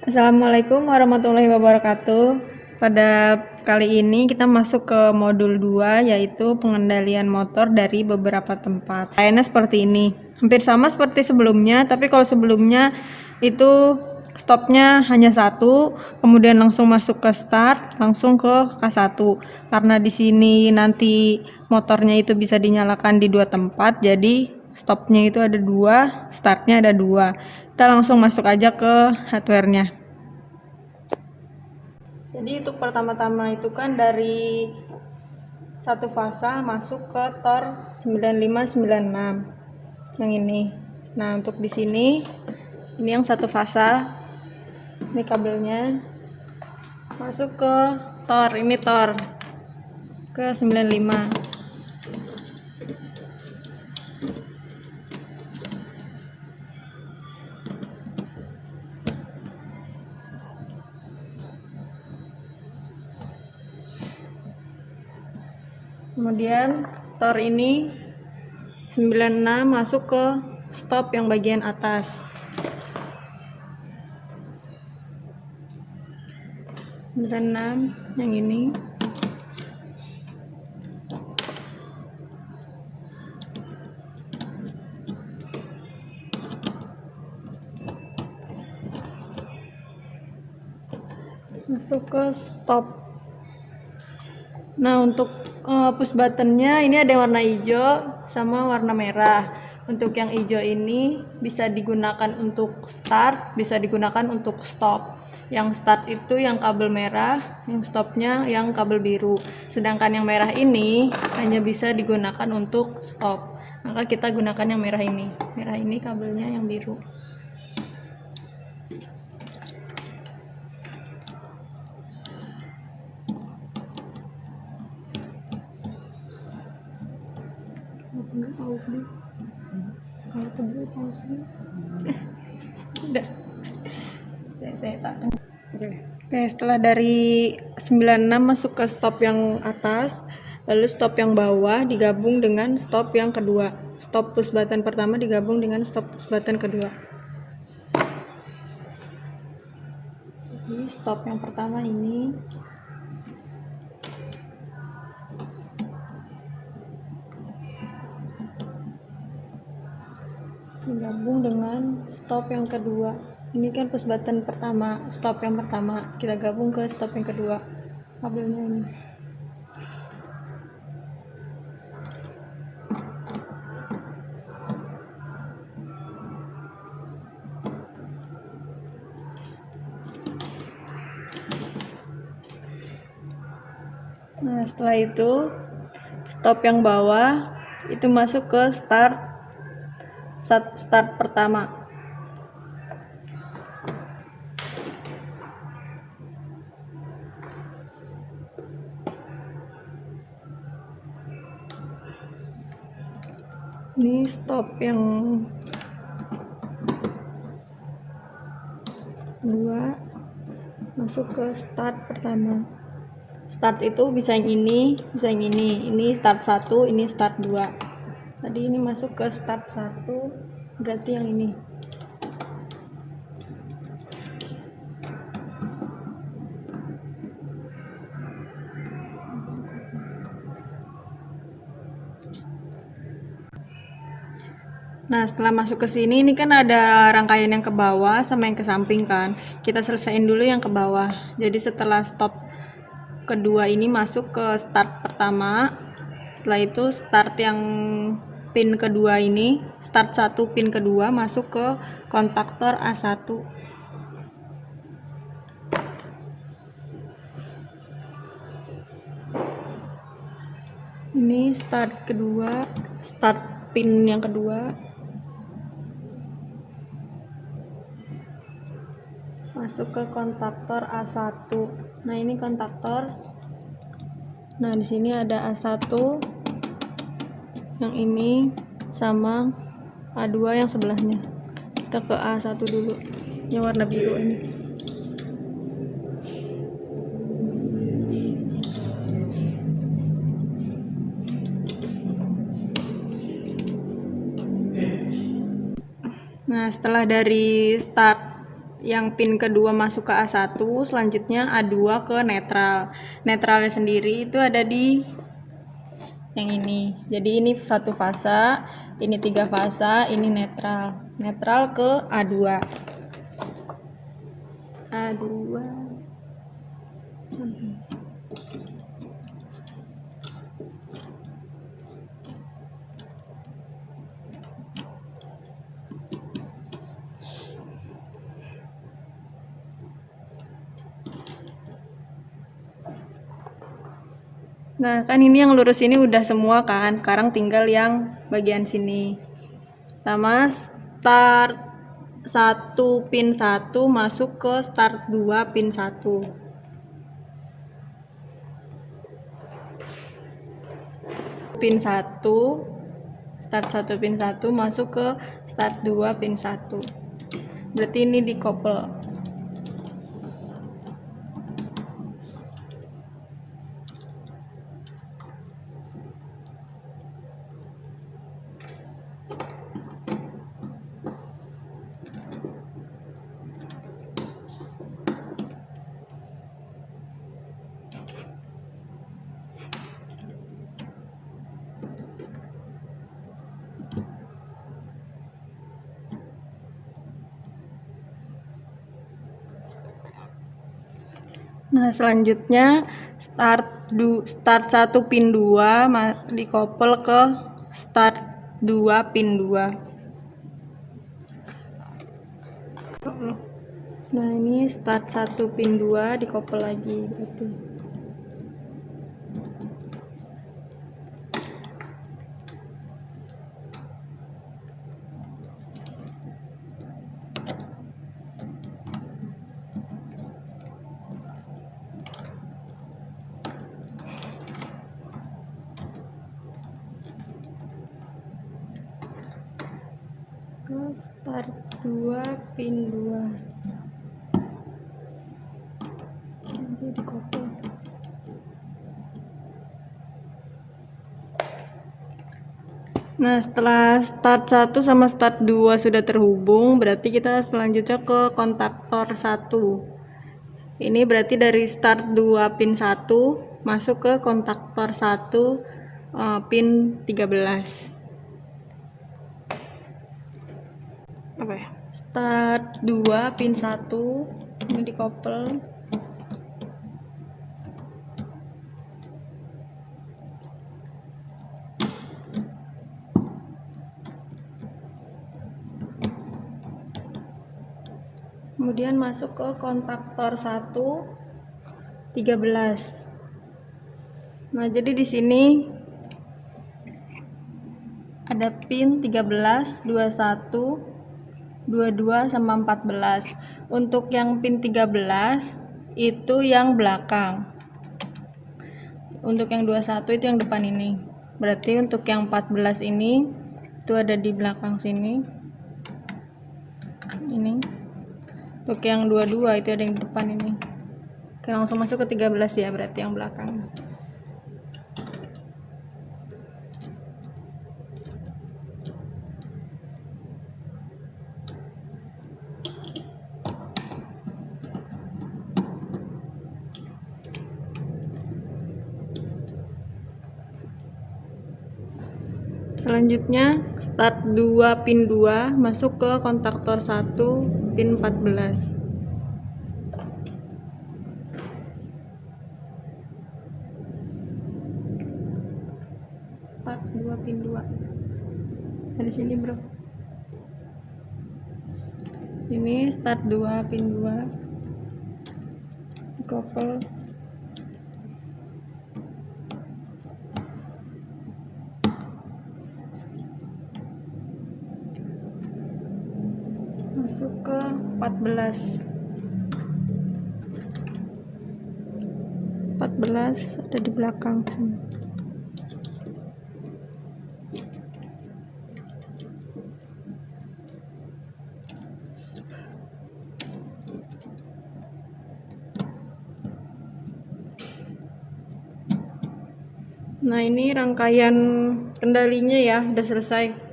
Assalamualaikum warahmatullahi wabarakatuh. Pada kali ini kita masuk ke modul 2, yaitu pengendalian motor dari beberapa tempat. Kayaknya seperti ini. Hampir sama seperti sebelumnya, tapi kalau sebelumnya itu stopnya hanya satu, kemudian langsung masuk ke start, langsung ke K1. Karena di sini nanti motornya itu bisa dinyalakan di dua tempat, jadi stopnya itu ada dua, startnya ada dua. Kita langsung masuk aja ke hardware-nya. Jadi itu pertama-tama itu kan dari satu fasa masuk ke Tor 9596 yang ini. Nah, untuk di sini ini yang satu fasa, ini kabelnya masuk ke Tor, ini Tor ke 95. Kemudian Tor ini 96 masuk ke stop yang bagian atas. 96 yang ini. Masuk ke stop. Nah, untuk push buttonnya ini ada warna hijau sama warna merah. Untuk yang hijau ini bisa digunakan untuk start, bisa digunakan untuk stop. Yang start itu yang kabel merah, yang stopnya yang kabel biru. Sedangkan yang merah ini hanya bisa digunakan untuk stop. Maka kita gunakan yang merah ini. Merah ini kabelnya yang biru. Udah. Saya tak. Oke, setelah dari 96 masuk ke stop yang atas, lalu stop yang bawah digabung dengan stop yang kedua. Stop push button pertama digabung dengan stop push button kedua. Ini stop yang pertama ini. Digabung dengan stop yang kedua. Ini kan push button pertama, stop yang pertama, kita gabung ke stop yang kedua. Kabelnya ini. Nah, setelah itu stop yang bawah itu masuk ke start pertama. Ini stop yang kedua masuk ke start pertama. Start itu bisa yang ini, bisa yang ini. Ini start 1, ini start 2. Tadi ini masuk ke start 1, berarti yang ini. Nah, setelah masuk ke sini, ini kan ada rangkaian yang ke bawah sama yang ke samping kan. Kita selesaiin dulu yang ke bawah. Jadi setelah stop kedua ini masuk ke start pertama. Setelah itu start yang pin kedua ini, start 1 pin kedua masuk ke kontaktor A1. Ini start kedua, start pin yang kedua. Masuk ke kontaktor A1. Nah, ini kontaktor. Nah, di sini ada A1 yang ini sama A2 yang sebelahnya. Kita ke A1 dulu. Yang warna biru ini. Nah, setelah dari start yang pin kedua masuk ke A1, selanjutnya A2 ke netral. Netralnya sendiri itu ada di yang ini. Jadi ini satu fasa, ini 3 fasa, ini netral. Netral ke A2. A2. Nah, kan ini yang lurus ini udah semua kan. Sekarang tinggal yang bagian sini. Sama start 1 pin 1 masuk ke start 2 pin 1. Pin 1 start 1 pin 1 masuk ke start 2 pin 1. Berarti ini dikoppel. Nah, selanjutnya start 1 pin 2 dikoppel ke start 2 pin 2. Nah, ini start 1 pin 2 dikoppel lagi berarti. Ke start 2 pin 2 nanti dikoppel. Nah, setelah start 1 sama start 2 sudah terhubung, berarti kita selanjutnya ke kontaktor 1. Ini berarti dari start 2 pin 1 masuk ke kontaktor 1 pin 13. Apa ya? Start 2 pin 1 ini dikoppel. Kemudian masuk ke kontaktor 1 13. Nah, jadi di sini ada pin 13, 21, 22 sama 14. Untuk yang pin 13 itu yang belakang. Untuk yang 21 itu yang depan ini. Berarti untuk yang 14 ini itu ada di belakang sini. Ini. Untuk yang 22 itu ada yang di depan ini. Oke, langsung masuk ke 13 ya, berarti yang belakang. Selanjutnya start 2 pin 2 masuk ke kontaktor 1 pin 14. Start 2 pin 2 dari sini bro. Ini start 2 pin 2 dikoppel. Masuk ke 14. 14 ada di belakang sini. Nah, ini rangkaian kendalinya ya, udah selesai.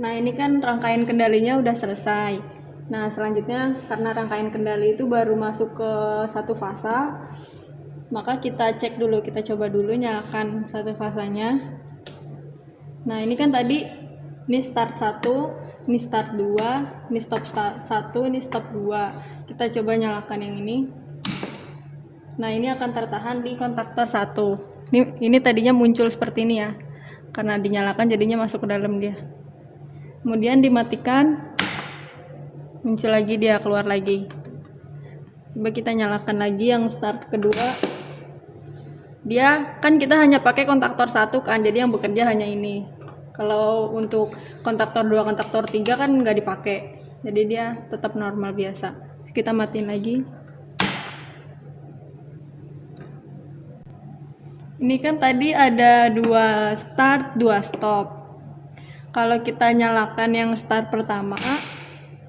Nah, ini kan rangkaian kendalinya udah selesai. Nah, selanjutnya karena rangkaian kendali itu baru masuk ke satu fasa, maka kita cek dulu, kita coba dulu nyalakan satu fasanya. Nah, ini kan tadi ini start 1, ini start 2, ini stop 1, ini stop 2. Kita coba nyalakan yang ini. Nah, ini akan tertahan di kontaktor 1. Ini tadinya muncul seperti ini ya. Karena dinyalakan jadinya masuk ke dalam dia. Kemudian dimatikan, muncul lagi, dia keluar lagi. Coba kita nyalakan lagi yang start kedua. Dia kan kita hanya pakai kontaktor 1 kan, jadi yang bekerja hanya ini. Kalau untuk kontaktor 2, kontaktor 3 kan nggak dipakai, jadi dia tetap normal biasa. Terus kita matiin lagi. Ini kan tadi ada 2 start 2 stop. Kalau kita nyalakan yang start pertama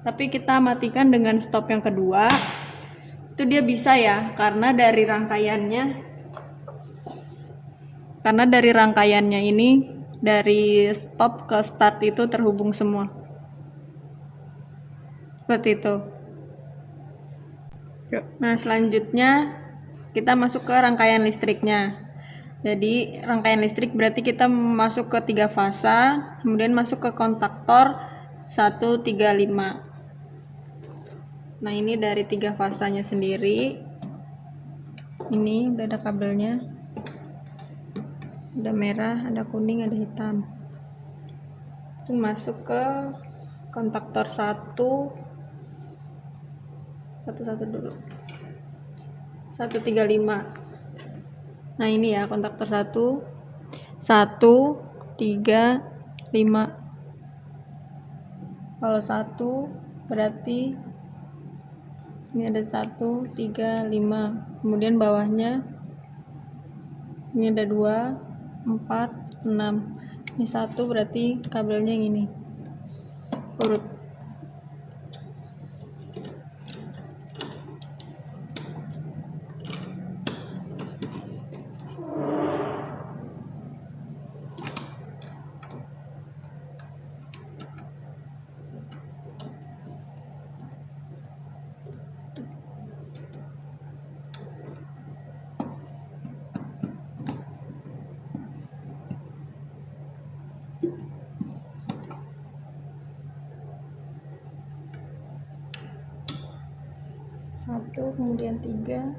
tapi kita matikan dengan stop yang kedua, itu dia bisa ya, karena dari rangkaiannya ini dari stop ke start itu terhubung semua. Seperti itu. Nah, selanjutnya kita masuk ke rangkaian listriknya. Jadi rangkaian listrik berarti kita masuk ke 3 fasa, kemudian masuk ke kontaktor 135. Nah, ini dari 3 fasanya sendiri. Ini udah ada kabelnya. Ada merah, ada kuning, ada hitam. Itu masuk ke kontaktor 135. Nah, ini ya kontaktor 135. Kalau 1 berarti ini ada 135. Kemudian bawahnya ini ada 2, 4, 6. Ini 1 berarti kabelnya yang ini. Urut. Satu, kemudian 3.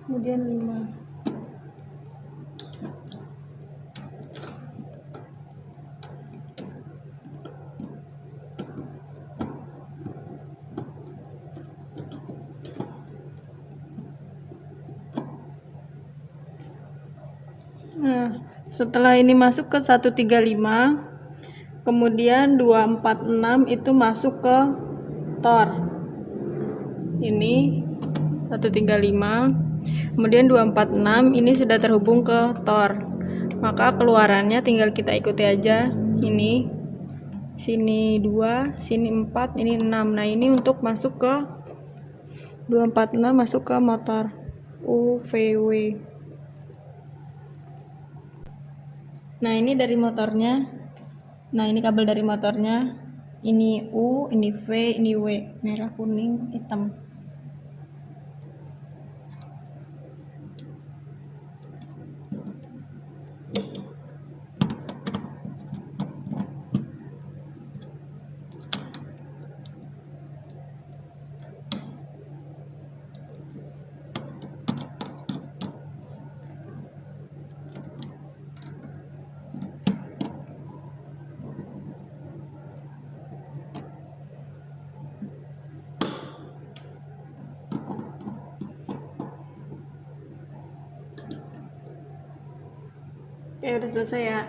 Kemudian 5. Nah, setelah ini masuk ke 135, kemudian 246 itu masuk ke tor. Ini 135, kemudian 246 ini sudah terhubung ke tor. Maka keluarannya tinggal kita ikuti aja. Ini sini 2, sini 4, ini 6. Nah, ini untuk masuk ke 246, masuk ke motor UVW. Nah, ini dari motornya. Nah, ini kabel dari motornya. Ini U, ini V, ini W. Merah, kuning, hitam. Oke, udah selesai ya.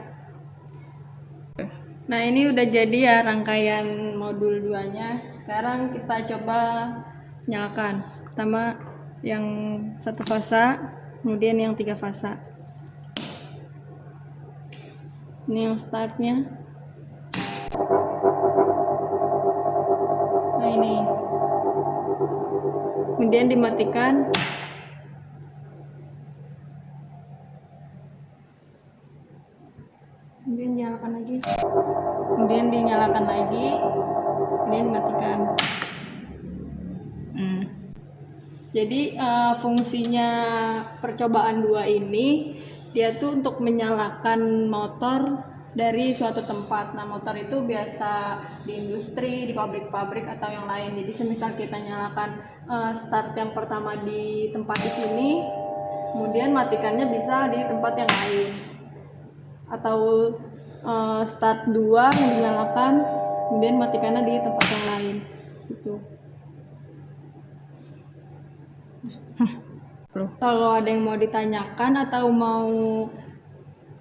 Nah, ini udah jadi ya rangkaian modul 2-nya. Sekarang kita coba nyalakan. Pertama yang 1 fasa, kemudian yang 3 fasa. Ini yang startnya. Nah ini, kemudian dimatikan. Kemudian dinyalakan lagi. Kemudian dinyalakan lagi. Kemudian dimatikan. Jadi fungsinya percobaan 2 ini dia tuh untuk menyalakan motor dari suatu tempat. Nah, motor itu biasa di industri, di pabrik-pabrik atau yang lain. Jadi semisal kita nyalakan start yang pertama di tempat di sini, kemudian matikannya bisa di tempat yang lain. Atau start 2 yang dinyalakan, kemudian matikannya di tempat yang lain. Gitu. Kalau ada yang mau ditanyakan atau mau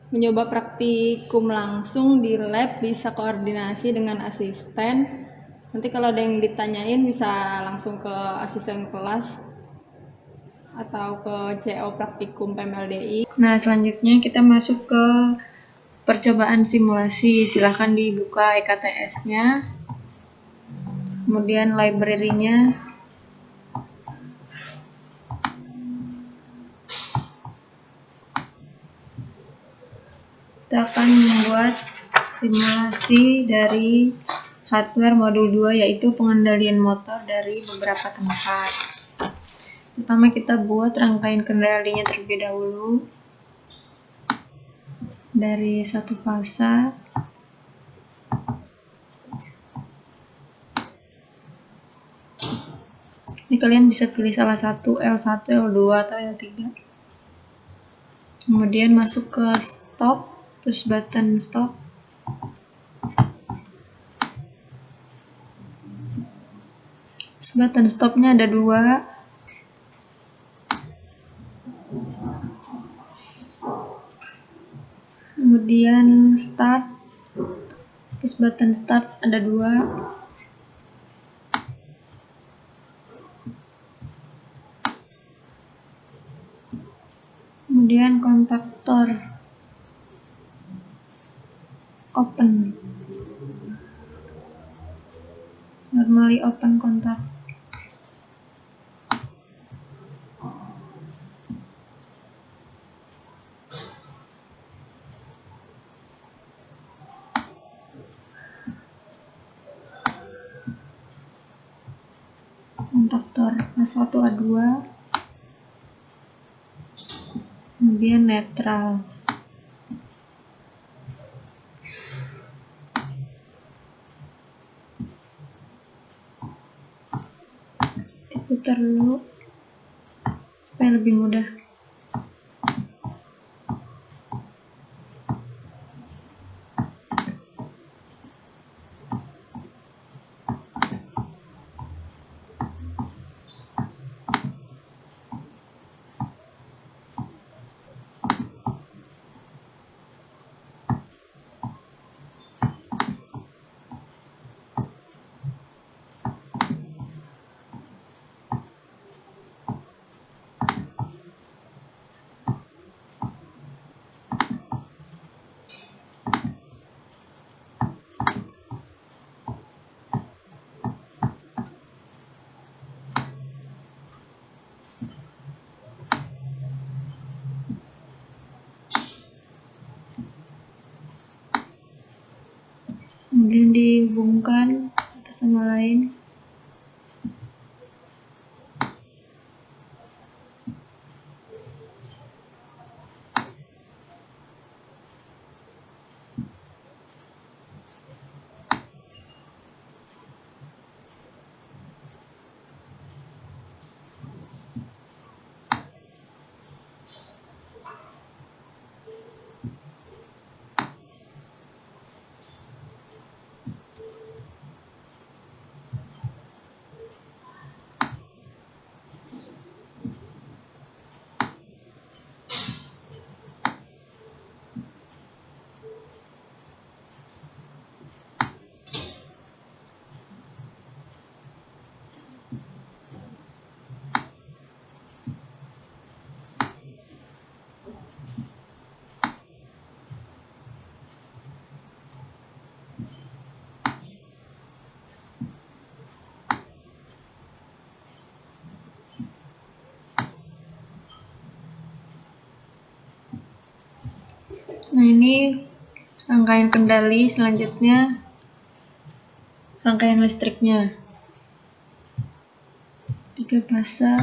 mencoba praktikum langsung di lab, bisa koordinasi dengan asisten. Nanti kalau ada yang ditanyain bisa langsung ke asisten kelas atau ke CO praktikum PMLDI. Nah, selanjutnya kita masuk ke percobaan simulasi. Silahkan dibuka EKTS-nya, kemudian library-nya. Kita akan membuat simulasi dari hardware modul 2, yaitu pengendalian motor dari beberapa tempat. Pertama kita buat rangkaian kendalinya terlebih dahulu dari satu fasa. Ini kalian bisa pilih salah satu, L1, L2, atau L3. Kemudian masuk ke stop, push button stop. Push button stopnya ada 2. Kemudian start, push button start ada 2. Kemudian kontaktor open, normally open kontak. Kontaktor A1 A2, kemudian netral. Diputar dulu supaya lebih mudah. Kemudian dihubungkan satu sama lain. Nah, ini rangkaian kendali selanjutnya, rangkaian listriknya. 3 fase,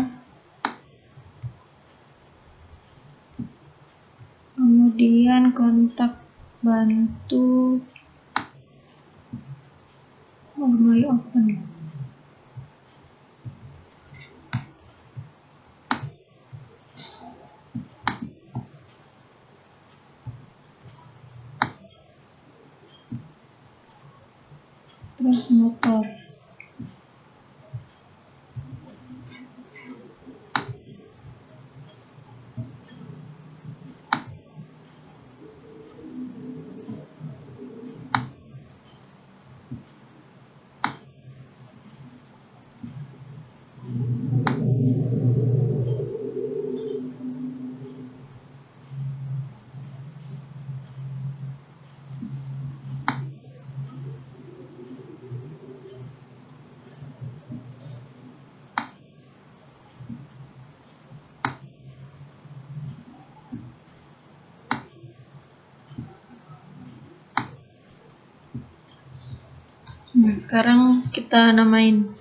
kemudian kontak bantu mulai open. Terus motor. Nah, sekarang kita namain,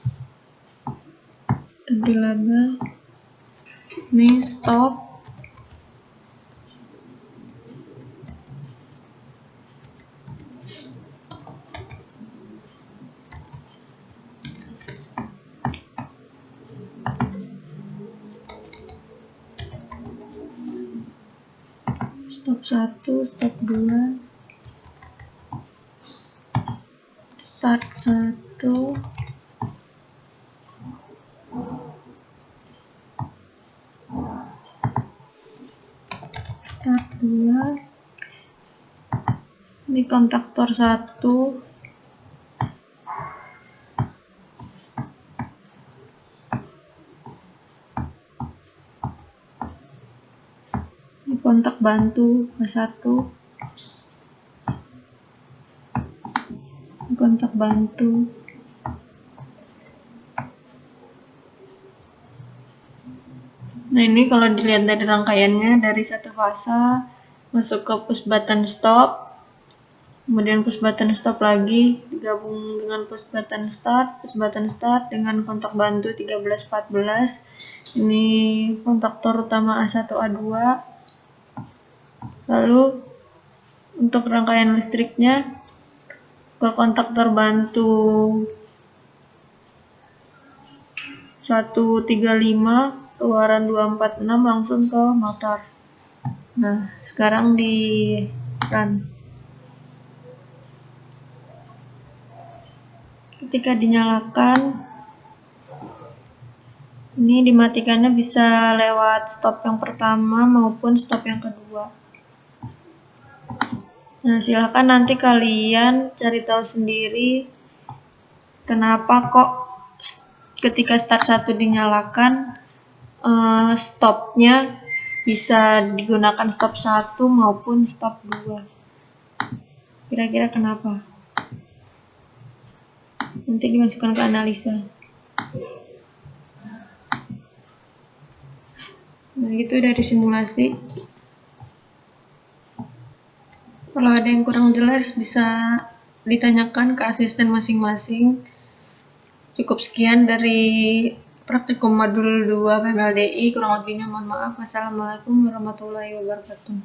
kita beri label. Ini stop, stop 1, stop 2, start 1, start 2, ini kontaktor 1, ini kontak bantu ke-1, ini kontak bantu. Nah, ini kalau dilihat dari rangkaiannya, dari satu fase masuk ke push button stop, kemudian push button stop lagi, digabung dengan push button start dengan kontak bantu 13-14. Ini kontaktor utama A1 A2. Lalu untuk rangkaian listriknya ke kontaktor bantu 135, keluaran 246 langsung ke motor. Nah, sekarang di run. Ketika dinyalakan, ini dimatikannya bisa lewat stop yang pertama maupun stop yang kedua. Nah, silakan nanti kalian cari tahu sendiri kenapa kok ketika start 1 dinyalakan, stopnya bisa digunakan stop 1 maupun stop 2. Kira-kira kenapa? Nanti dimasukkan ke analisa. Nah, itu dari simulasi. Kalau ada yang kurang jelas bisa ditanyakan ke asisten masing-masing. Cukup sekian dari praktikum modul 2 PMLDI. Kurang lebihnya mohon maaf. Wassalamualaikum warahmatullahi wabarakatuh.